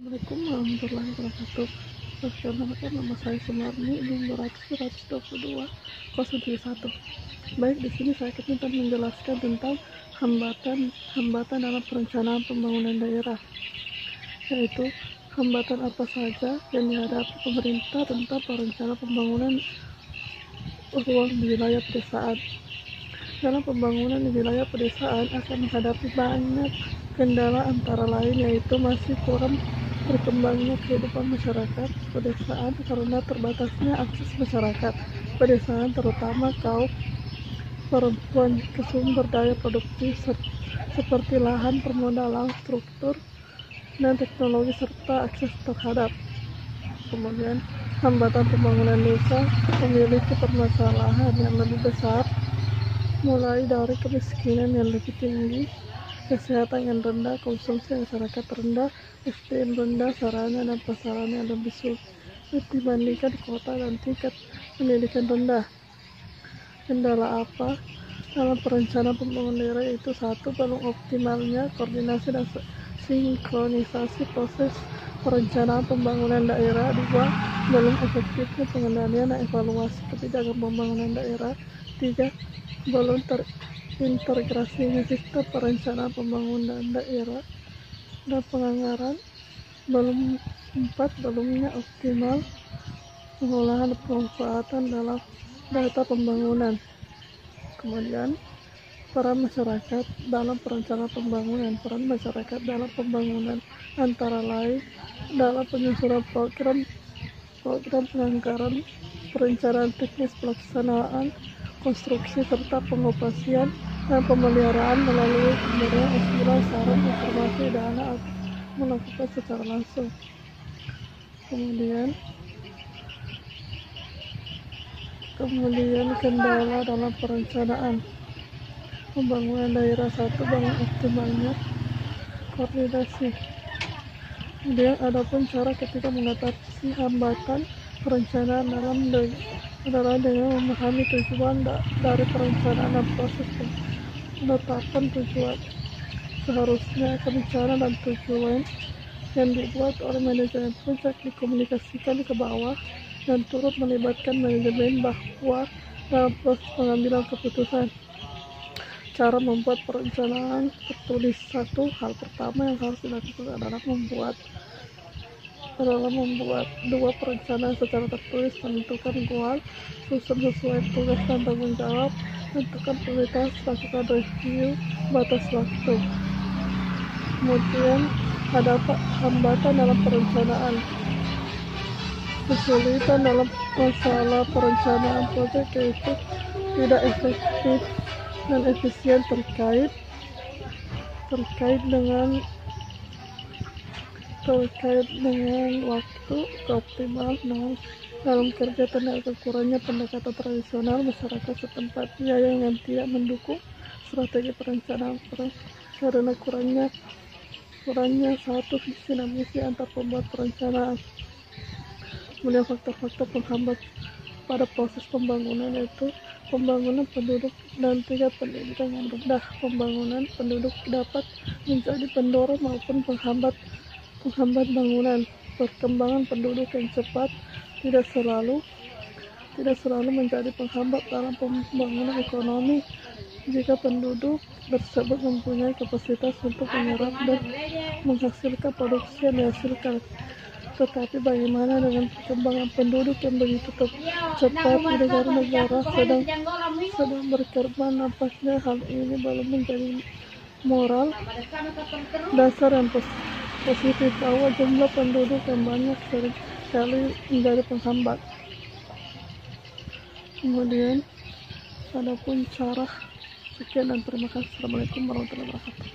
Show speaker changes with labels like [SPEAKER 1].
[SPEAKER 1] Assalamualaikum warahmatullahi wabarakatuh. Perkenalkan, nama saya Sumarni, nomor 222 071. Baik, di sini saya akan menjelaskan tentang hambatan dalam perencanaan pembangunan daerah, yaitu hambatan apa saja yang dihadapi pemerintah tentang perencanaan pembangunan ruang di wilayah pedesaan. Dalam pembangunan di wilayah pedesaan akan menghadapi banyak kendala, antara lain yaitu masih kurang berkembangnya kehidupan masyarakat pedesaan karena terbatasnya akses masyarakat pedesaan, terutama kaum perempuan, ke sumber daya produktif seperti lahan, permodalan, struktur, dan teknologi, serta akses terhadap. Kemudian, hambatan pembangunan desa memiliki permasalahan yang lebih besar, mulai dari kemiskinan yang lebih tinggi, kesehatan yang rendah, konsumsi masyarakat rendah, SDM rendah, sarana dan prasarana yang lebih sulit dibandingkan kota, dan tingkat pendidikan rendah. Kendala apa dalam perencanaan pembangunan daerah? Yaitu 1. Belum optimalnya koordinasi dan sinkronisasi proses perencanaan pembangunan daerah. 2. Belum efektifnya pengendalian dan evaluasi kebijakan pembangunan daerah. 3. Belum terintegrasinya sistem perencanaan pembangunan daerah dan penganggaran. 4. Belumnya optimal pengolahan pemanfaatan dalam data pembangunan. Kemudian, peran masyarakat dalam perencanaan pembangunan. Peran masyarakat dalam pembangunan antara lain dalam penyusunan program penganggaran, perencanaan teknis pelaksanaan, konstruksi, serta pengoperasian dan pemeliharaan melalui pemberian usulan, saran, informasi, dana, atau melakukan secara langsung. Kemudian kendala dalam perencanaan pembangunan daerah. 1. Belum optimalnya koordinasi. Kemudian, adapun cara ketika mengatasi hambatan perencanaan adalah dengan memahami tujuan dari perencanaan dan proses penetapan tujuan. Seharusnya rencana dan tujuan yang dibuat oleh manajemen puncak dikomunikasikan ke bawah dan turut melibatkan manajemen bawah dalam proses pengambilan keputusan. Cara membuat perencanaan tertulis. 1. Hal pertama yang harus dilakukan adalah membuat 2. Perencanaan secara tertulis. Menentukan goal, susun sesuai tugas dan tanggung jawab, tentukan prioritas, lakukan review batas waktu. Kemudian, ada hambatan dalam perencanaan. Kesulitan dalam masalah perencanaan proyek yaitu tidak efektif dan efisien terkait dengan waktu, keoptimalan dalam kerja tenaga, kurangnya pendekatan tradisional masyarakat setempat, biaya yang tidak mendukung strategi perencanaan karena kurangnya satu visi dan misi antar pembuat perencanaan. Kemudian, faktor-faktor penghambat pada proses pembangunan yaitu pembangunan penduduk dan tingkat pendidikan yang rendah. Pembangunan penduduk dapat menjadi pendorong maupun penghambat bangunan. Perkembangan penduduk yang cepat tidak selalu menjadi penghambat dalam pembangunan ekonomi jika penduduk tersebut mempunyai kapasitas untuk menyerap dan menghasilkan produksi yang dihasilkan. Tetapi bagaimana dengan perkembangan penduduk yang begitu cepat di negara-negara sedang berkembang? Nampaknya hal ini belum menjadi moral dasar yang positif bahwa jumlah penduduk yang banyak seringkali menjadi penghambat. Kemudian, adapun cara. Sekian dan terima kasih. Assalamualaikum warahmatullahi wabarakatuh.